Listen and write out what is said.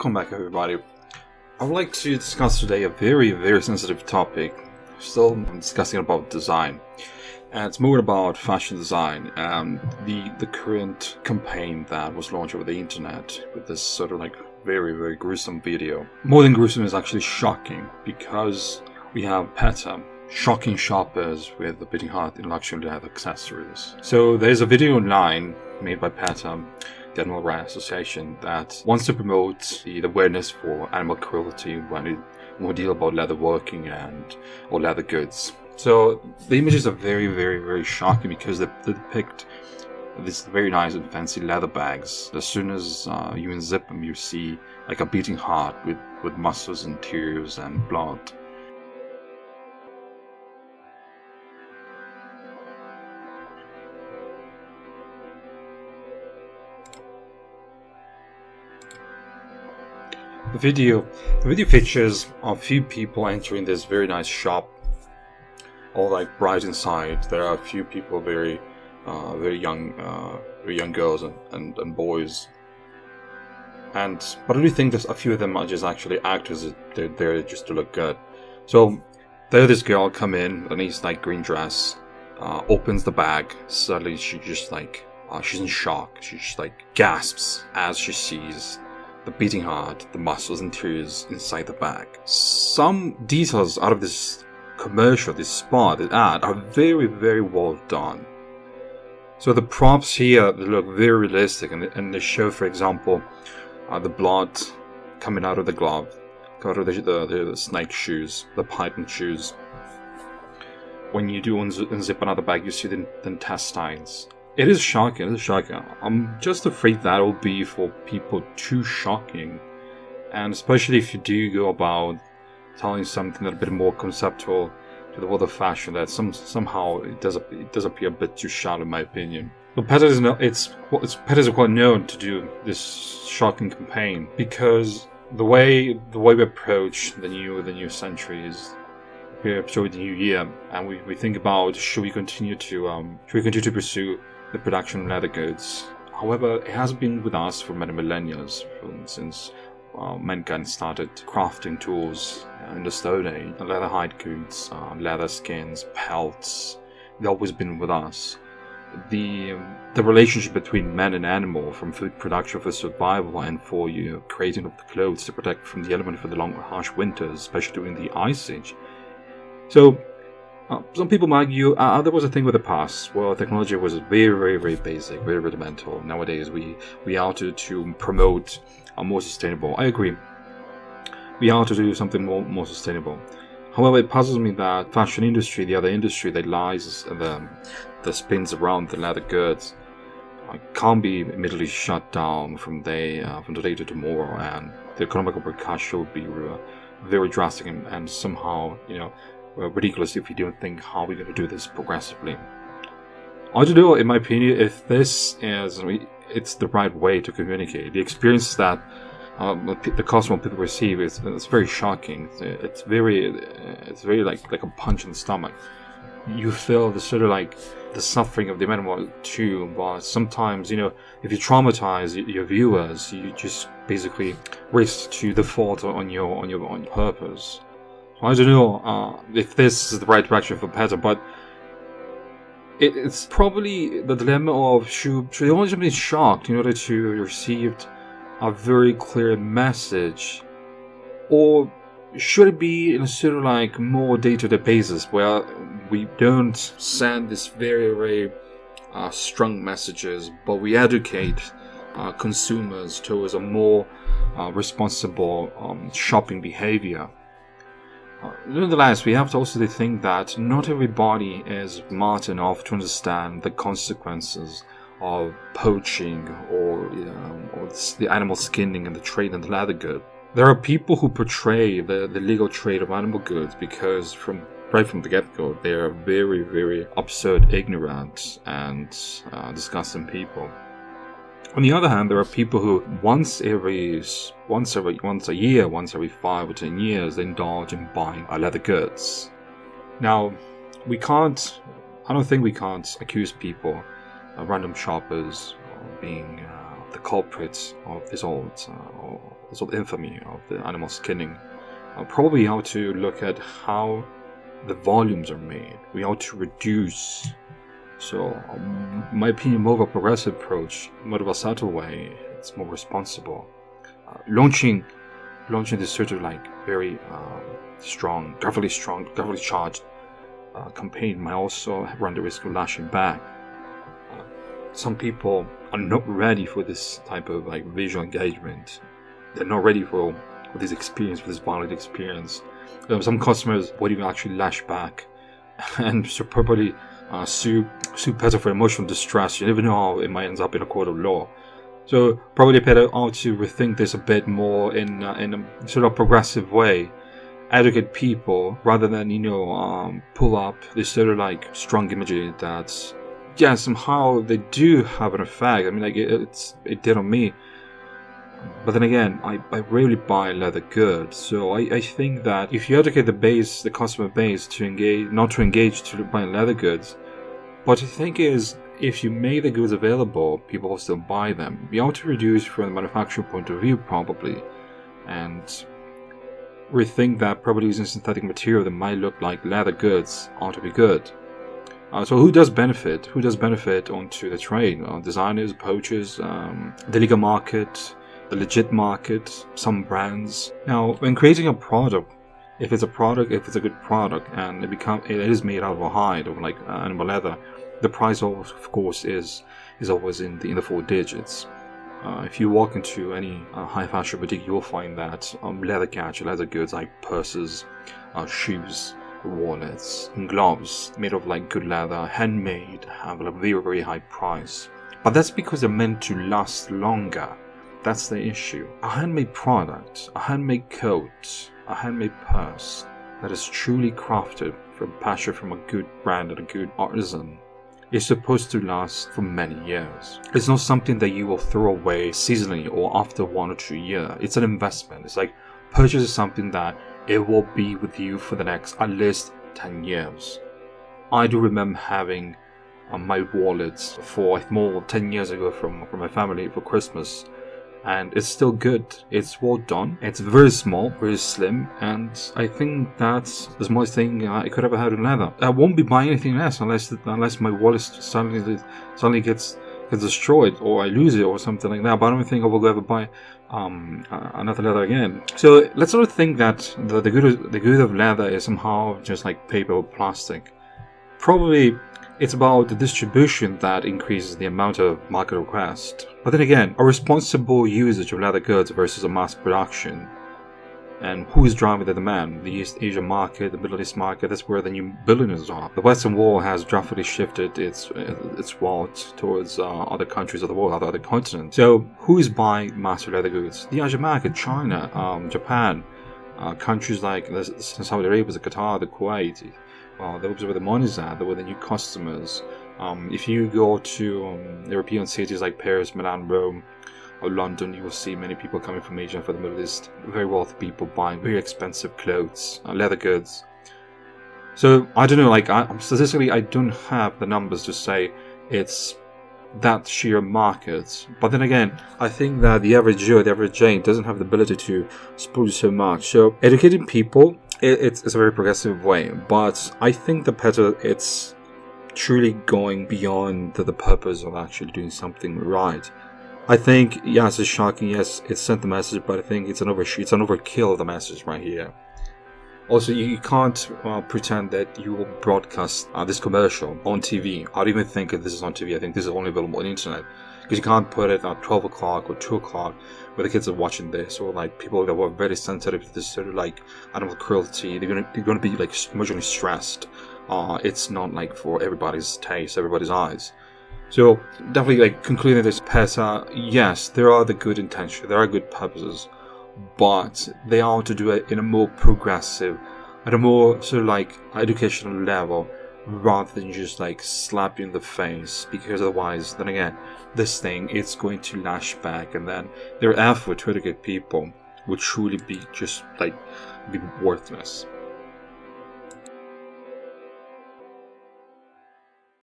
Welcome back, everybody. I would like to discuss today a very, very sensitive topic. Still discussing about design. And it's more about fashion design and the current campaign that was launched over the internet with this sort of like very, very gruesome video. More than gruesome, is actually shocking, because we have PETA shocking shoppers with a beating heart in luxury leather accessories. So there's a video online made by PETA, the Animal Rights Association, that wants to promote the awareness for animal cruelty when we deal about leather working or leather goods. So the images are very, very, very shocking because they depict these very nice and fancy leather bags. As soon as you unzip them, you see like a beating heart with muscles and tears and blood. The video features a few people entering this very nice shop, all like bright inside. There are a few people, very young girls and boys. But I do think that a few of them are just actually actors. They're there just to look good. So there, this girl come in, a nice like green dress, opens the bag. Suddenly she just like she's in shock. She just like gasps as she sees the beating heart, the muscles and tears inside the bag. Some details out of this commercial, this spot, this ad, are very, very well done. So the props here, they look very realistic, and they show, for example, the blood coming out of the glove, out of the snake shoes, the python shoes. When you do unzip another bag, you see the intestines. It is shocking, I'm just afraid that will be for people too shocking. And especially if you do go about telling something that's a bit more conceptual to the world of fashion, that somehow it does appear a bit too shallow, in my opinion. But PETA is quite known to do this shocking campaign, because the way we approach the new century is we approach the new year, and we think about should we continue to pursue the production of leather goods. However, it has been with us for many millennia, since mankind started crafting tools in the Stone Age. Leather hide goods, leather skins, pelts, they've always been with us. The relationship between man and animal, from food production for survival and for creating of the clothes to protect from the element for the long harsh winters, especially during the Ice Age. So some people might argue there was a thing with the past where technology was very, very, very basic, very rudimental. Nowadays we are to promote a more sustainable. I agree. We are to do something more sustainable. However, it puzzles me that fashion industry, the other industry that lies that spins around the leather goods, can't be immediately shut down from today to tomorrow, and the economic repercussion would be very drastic and somehow ridiculous if you don't think how we're going to do this progressively. I don't know, in my opinion, if this it's the right way to communicate. The experience that the customer people receive is very shocking. It's very like a punch in the stomach. You feel the sort of like the suffering of the animal too, but sometimes if you traumatize your viewers, you just basically risk to default on your purpose. I don't know if this is the right direction for PETA, but it's probably the dilemma of should the audience be shocked in order to receive a very clear message, or should it be in a sort of like more day-to-day basis where we don't send these very, very strong messages, but we educate consumers towards a more responsible shopping behavior. Nonetheless, we have to also think that not everybody is smart enough to understand the consequences of poaching or the animal skinning and the trade in the leather good. There are people who portray the legal trade of animal goods because right from the get-go they are very, very absurd, ignorant, and disgusting people. On the other hand, there are people who once every year, once every 5 or 10 years, they indulge in buying leather goods. Now, I don't think we can't accuse people, random shoppers, being the culprits of this old sort of infamy of the animal skinning. Probably how to look at how the volumes are made. We ought to reduce. So, my opinion, more of a progressive approach, more of a subtle way. It's more responsible. Launching this sort of like very strong, graphically charged campaign might also run the risk of lashing back. Some people are not ready for this type of like visual engagement. They're not ready for this experience, for this violent experience. Some customers would even actually lash back and so probably sue PETA for emotional distress. You never know how it might end up in a court of law. So probably PETA ought to rethink this a bit more in a sort of progressive way. Educate people rather than pull up this sort of like strong imagery that somehow they do have an effect. I mean, like it did on me. But then again, I rarely buy leather goods, so I think that if you educate the customer base not to engage to buy leather goods, but the thing is, if you make the goods available, people will still buy them. We ought to reduce from the manufacturing point of view, probably, and rethink that probably using synthetic material that might look like leather goods ought to be good. So who does benefit? Who does benefit onto the trade? Designers, poachers, the legal market, the legit market, some brands. Now, when creating a product, if it's a good product, and it is made out of a hide or like animal leather, the price of course is always in the 4 digits. If you walk into any high fashion boutique, you'll find that leather goods like purses, shoes, wallets, and gloves made of like good leather, handmade, have a very, very high price. But that's because they're meant to last longer. That's the issue. A handmade product, a handmade coat, a handmade purse that is truly crafted from passion from a good brand and a good artisan is supposed to last for many years. It's not something that you will throw away seasonally or after 1 or 2 years. It's an investment. It's like purchasing something that it will be with you for the next at least 10 years. I do remember having my wallets for more than 10 years ago from my family for Christmas, and it's still good. It's well done. It's very small, very slim, and I think that's the smallest thing I could ever have in leather. I won't be buying anything else unless my wallet suddenly gets destroyed or I lose it or something like that. But I don't think I will ever buy another leather again. So let's not think that the good of leather is somehow just like paper or plastic. Probably it's about the distribution that increases the amount of market request. But then again, a responsible usage of leather goods versus a mass production. And who is driving the demand? The East Asian market, the Middle East market, that's where the new billionaires are. The Western world has drastically shifted its wallet towards other countries of the world, other continents. So who is buying mass leather goods? The Asian market, China, Japan, countries like Saudi Arabia, Qatar, the Kuwait. Those were the money's at, they were the new customers. If you go to European cities like Paris, Milan, Rome, or London, you will see many people coming from Asia for the Middle East. Very wealthy people buying very expensive clothes, leather goods. So I don't know, statistically I don't have the numbers to say it's that sheer market. But then again, I think that the average Joe, the average Jane doesn't have the ability to spoil so much. So educating people, it's a very progressive way. But I think the PETA, it's truly going beyond the purpose of actually doing something right. I think, yes, it's shocking, yes, it sent the message, but I think it's an overkill of the message right here. Also, you can't pretend that you will broadcast this commercial on TV. I don't even think that this is on TV. I think this is only available on the internet. Because you can't put it at 12 o'clock or 2 o'clock where the kids are watching this, or like people that were very sensitive to this sort of like animal cruelty. They're gonna be like emotionally stressed. It's not like for everybody's taste, everybody's eyes. So definitely, like, concluding this PETA, yes, there are the good intentions, there are good purposes, but they are to do it in a more progressive, at a more sort of like educational level, rather than just like slap you in the face. Because otherwise, then again, this thing, it's going to lash back, and then their effort to educate people would truly be just like be worthless.